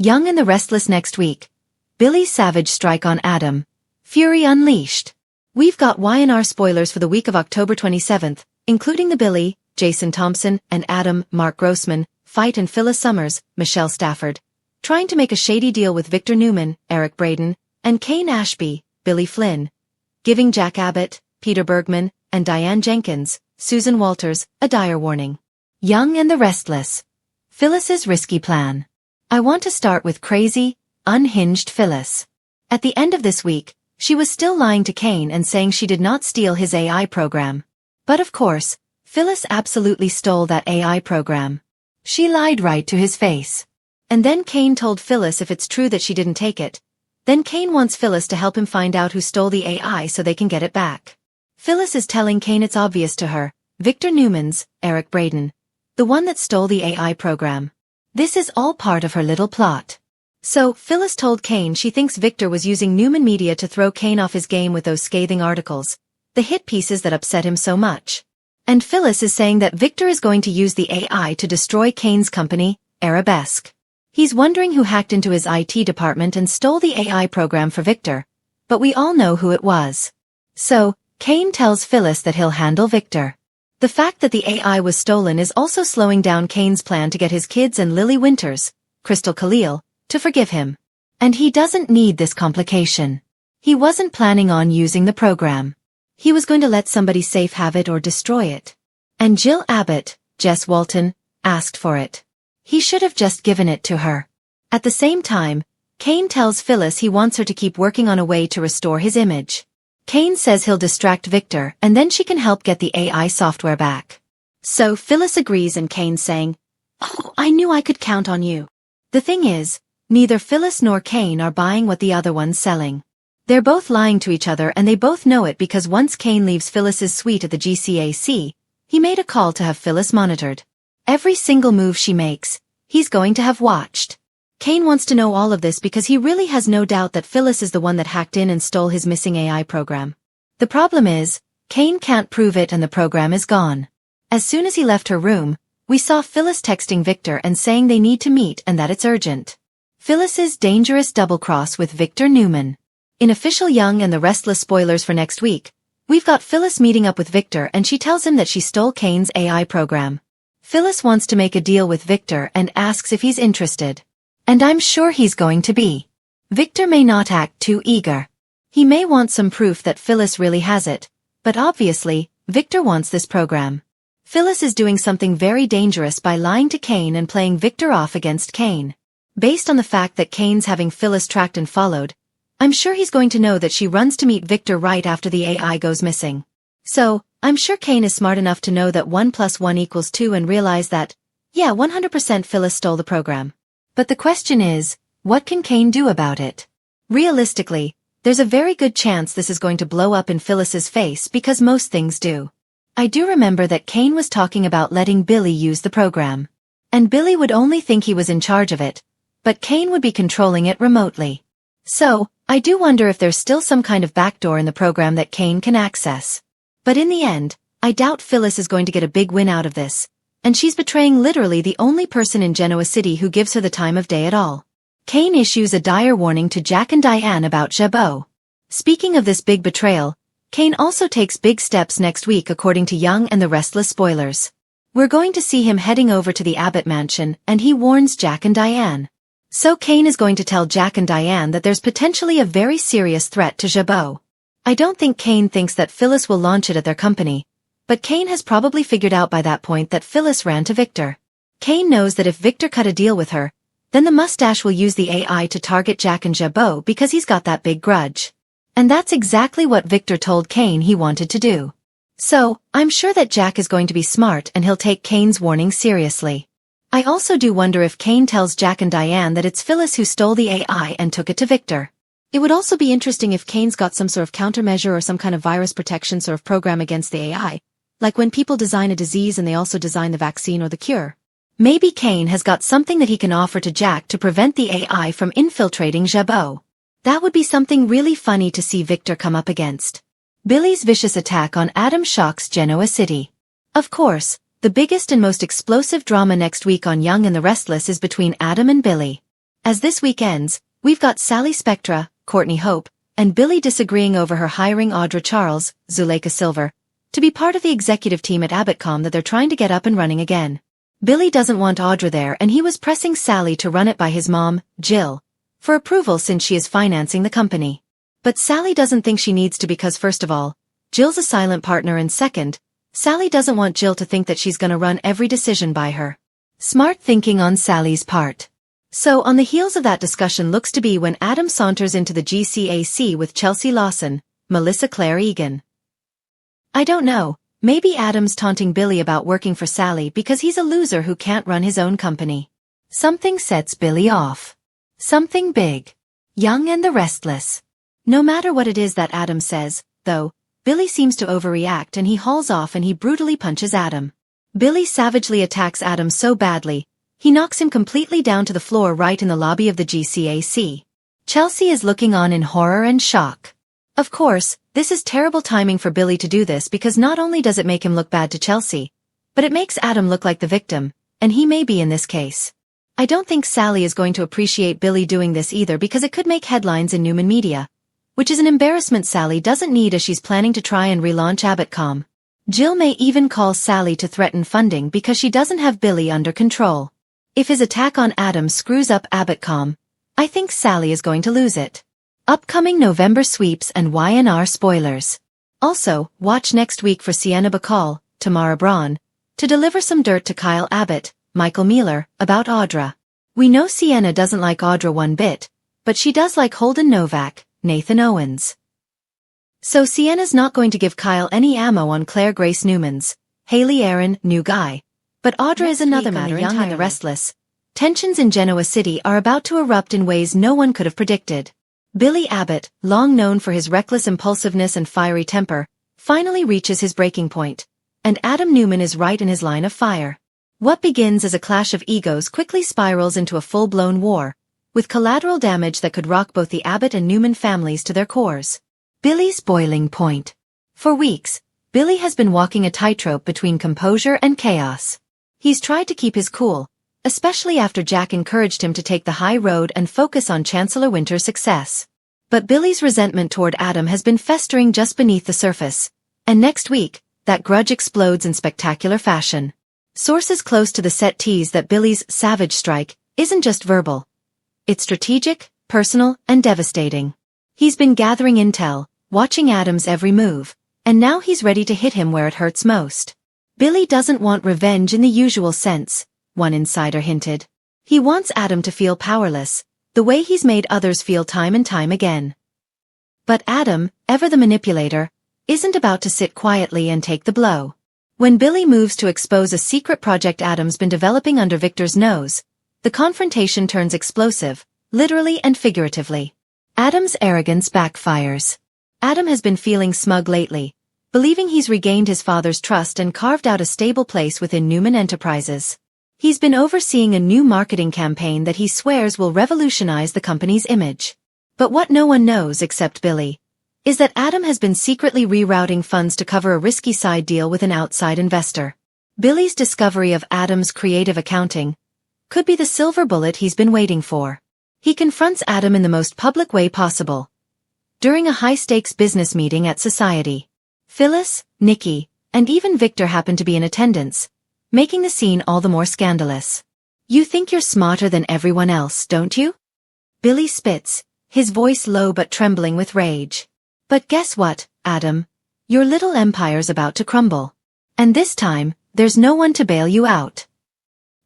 Young and the Restless next week. Billy's savage strike on Adam. Fury unleashed. We've got Y&R spoilers for the week of October 27th, including the Billy, Jason Thompson, and Adam, Mark Grossman, fight and Phyllis Summers, Michelle Stafford, trying to make a shady deal with Victor Newman, Eric Braeden, and Kane Ashby, Billy Flynn, giving Jack Abbott, Peter Bergman, and Diane Jenkins, Susan Walters, a dire warning. Young and the Restless. Phyllis's risky plan. I want to start with crazy, unhinged Phyllis. At the end of this week, she was still lying to Kane and saying she did not steal his AI program. But of course, Phyllis absolutely stole that AI program. She lied right to his face. And then Kane told Phyllis if it's true that she didn't take it, then Kane wants Phyllis to help him find out who stole the AI so they can get it back. Phyllis is telling Kane it's obvious to her, Victor Newman's, Eric Braeden, the one that stole the AI program. This is all part of her little plot. So, Phyllis told Kane she thinks Victor was using Newman Media to throw Kane off his game with those scathing articles, the hit pieces that upset him so much. And Phyllis is saying that Victor is going to use the AI to destroy Kane's company, Arabesque. He's wondering who hacked into his IT department and stole the AI program for Victor, but we all know who it was. So, Kane tells Phyllis that he'll handle Victor. The fact that the AI was stolen is also slowing down Kane's plan to get his kids and Lily Winters, Crystal Khalil, to forgive him. And he doesn't need this complication. He wasn't planning on using the program. He was going to let somebody safe have it or destroy it. And Jill Abbott, Jess Walton, asked for it. He should have just given it to her. At the same time, Kane tells Phyllis he wants her to keep working on a way to restore his image. Kane says he'll distract Victor and then she can help get the AI software back. So Phyllis agrees and Kane's saying, "Oh, I knew I could count on you." The thing is, neither Phyllis nor Kane are buying what the other one's selling. They're both lying to each other and they both know it because once Kane leaves Phyllis's suite at the GCAC, he made a call to have Phyllis monitored. Every single move she makes, he's going to have watched. Kane wants to know all of this because he really has no doubt that Phyllis is the one that hacked in and stole his missing AI program. The problem is, Kane can't prove it and the program is gone. As soon as he left her room, we saw Phyllis texting Victor and saying they need to meet and that it's urgent. Phyllis's dangerous double-cross with Victor Newman. In official Young and the Restless spoilers for next week, we've got Phyllis meeting up with Victor and she tells him that she stole Kane's AI program. Phyllis wants to make a deal with Victor and asks if he's interested. And I'm sure he's going to be. Victor may not act too eager. He may want some proof that Phyllis really has it, but obviously, Victor wants this program. Phyllis is doing something very dangerous by lying to Kane and playing Victor off against Kane. Based on the fact that Kane's having Phyllis tracked and followed, I'm sure he's going to know that she runs to meet Victor right after the AI goes missing. So, I'm sure Kane is smart enough to know that 1 + 1 = 2 and realize that, yeah, 100% Phyllis stole the program. But the question is, what can Kane do about it? Realistically, there's a very good chance this is going to blow up in Phyllis's face because most things do. I do remember that Kane was talking about letting Billy use the program. And Billy would only think he was in charge of it, but Kane would be controlling it remotely. So, I do wonder if there's still some kind of backdoor in the program that Kane can access. But in the end, I doubt Phyllis is going to get a big win out of this. And she's betraying literally the only person in Genoa City who gives her the time of day at all. Kane issues a dire warning to Jack and Diane about Jabot. Speaking of this big betrayal, Kane also takes big steps next week according to Young and the Restless spoilers. We're going to see him heading over to the Abbott mansion and he warns Jack and Diane. So Kane is going to tell Jack and Diane that there's potentially a very serious threat to Jabot. I don't think Kane thinks that Phyllis will launch it at their company. But Kane has probably figured out by that point that Phyllis ran to Victor. Kane knows that if Victor cut a deal with her, then the mustache will use the AI to target Jack and Jabot because he's got that big grudge. And that's exactly what Victor told Kane he wanted to do. So, I'm sure that Jack is going to be smart and he'll take Kane's warning seriously. I also do wonder if Kane tells Jack and Diane that it's Phyllis who stole the AI and took it to Victor. It would also be interesting if Kane's got some sort of countermeasure or some kind of virus protection sort of program against the AI. Like when people design a disease and they also design the vaccine or the cure. Maybe Kane has got something that he can offer to Jack to prevent the AI from infiltrating Jabot. That would be something really funny to see Victor come up against. Billy's vicious attack on Adam shocks Genoa City. Of course, the biggest and most explosive drama next week on Young and the Restless is between Adam and Billy. As this week ends, we've got Sally Spectra, Courtney Hope, and Billy disagreeing over her hiring Audra Charles, Zuleika Silver, to be part of the executive team at Abbott.com that they're trying to get up and running again. Billy doesn't want Audra there, and he was pressing Sally to run it by his mom, Jill, for approval since she is financing the company. But Sally doesn't think she needs to because first of all, Jill's a silent partner, and second, Sally doesn't want Jill to think that she's gonna run every decision by her. Smart thinking on Sally's part. So on the heels of that discussion looks to be when Adam saunters into the GCAC with Chelsea Lawson, Melissa Claire Egan. I don't know, maybe Adam's taunting Billy about working for Sally because he's a loser who can't run his own company. Something sets Billy off. Something big. Young and the Restless. No matter what it is that Adam says, though, Billy seems to overreact and he hauls off and he brutally punches Adam. Billy savagely attacks Adam so badly, he knocks him completely down to the floor right in the lobby of the GCAC. Chelsea is looking on in horror and shock. Of course, this is terrible timing for Billy to do this because not only does it make him look bad to Chelsea, but it makes Adam look like the victim, and he may be in this case. I don't think Sally is going to appreciate Billy doing this either because it could make headlines in Newman Media, which is an embarrassment Sally doesn't need as she's planning to try and relaunch Abbott.com. Jill may even call Sally to threaten funding because she doesn't have Billy under control. If his attack on Adam screws up Abbott.com, I think Sally is going to lose it. Upcoming November sweeps and YNR spoilers. Also, watch next week for Sienna Bacall, Tamara Braun, to deliver some dirt to Kyle Abbott, Michael Mealer, about Audra. We know Sienna doesn't like Audra one bit, but she does like Holden Novak, Nathan Owens. So Sienna's not going to give Kyle any ammo on Claire Grace Newman's, Haley Aaron, new guy. But Audra is another matter entirely. Young and the Restless. Tensions in Genoa City are about to erupt in ways no one could have predicted. Billy Abbott, long known for his reckless impulsiveness and fiery temper, finally reaches his breaking point, and Adam Newman is right in his line of fire. What begins as a clash of egos quickly spirals into a full-blown war, with collateral damage that could rock both the Abbott and Newman families to their cores. Billy's boiling point. For weeks, Billy has been walking a tightrope between composure and chaos. He's tried to keep his cool, especially after Jack encouraged him to take the high road and focus on Chancellor Winter's success. But Billy's resentment toward Adam has been festering just beneath the surface, and next week, that grudge explodes in spectacular fashion. Sources close to the set tease that Billy's savage strike isn't just verbal. It's strategic, personal, and devastating. He's been gathering intel, watching Adam's every move, and now he's ready to hit him where it hurts most. Billy doesn't want revenge in the usual sense, one insider hinted. He wants Adam to feel powerless, the way he's made others feel time and time again. But Adam, ever the manipulator, isn't about to sit quietly and take the blow. When Billy moves to expose a secret project Adam's been developing under Victor's nose, the confrontation turns explosive, literally and figuratively. Adam's arrogance backfires. Adam has been feeling smug lately, believing he's regained his father's trust and carved out a stable place within Newman Enterprises. He's been overseeing a new marketing campaign that he swears will revolutionize the company's image. But what no one knows except Billy is that Adam has been secretly rerouting funds to cover a risky side deal with an outside investor. Billy's discovery of Adam's creative accounting could be the silver bullet he's been waiting for. He confronts Adam in the most public way possible, during a high-stakes business meeting at Society. Phyllis, Nikki, and even Victor happen to be in attendance, making the scene all the more scandalous. You think you're smarter than everyone else, don't you? Billy spits, his voice low but trembling with rage. But guess what, Adam? Your little empire's about to crumble. And this time, there's no one to bail you out.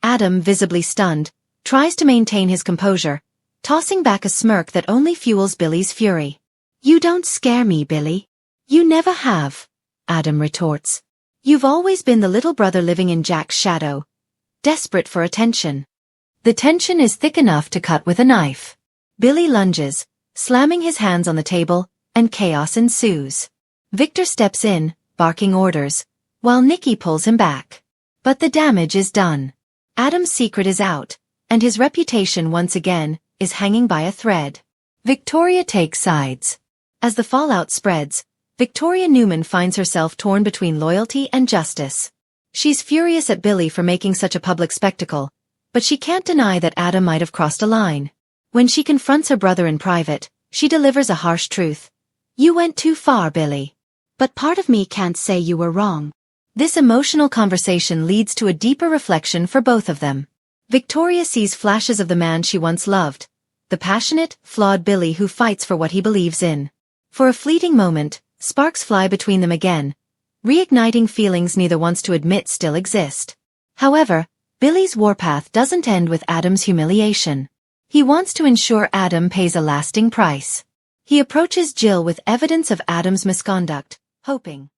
Adam, visibly stunned, tries to maintain his composure, tossing back a smirk that only fuels Billy's fury. You don't scare me, Billy. You never have, Adam retorts. You've always been the little brother living in Jack's shadow, desperate for attention. The tension is thick enough to cut with a knife. Billy lunges, slamming his hands on the table, and chaos ensues. Victor steps in, barking orders, while Nikki pulls him back. But the damage is done. Adam's secret is out, and his reputation once again is hanging by a thread. Victoria takes sides. As the fallout spreads, Victoria Newman finds herself torn between loyalty and justice. She's furious at Billy for making such a public spectacle, but she can't deny that Adam might have crossed a line. When she confronts her brother in private, she delivers a harsh truth. "You went too far, Billy. But part of me can't say you were wrong." This emotional conversation leads to a deeper reflection for both of them. Victoria sees flashes of the man she once loved, the passionate, flawed Billy who fights for what he believes in. For a fleeting moment, sparks fly between them again, reigniting feelings neither wants to admit still exist. However, Billy's warpath doesn't end with Adam's humiliation. He wants to ensure Adam pays a lasting price. He approaches Jill with evidence of Adam's misconduct, hoping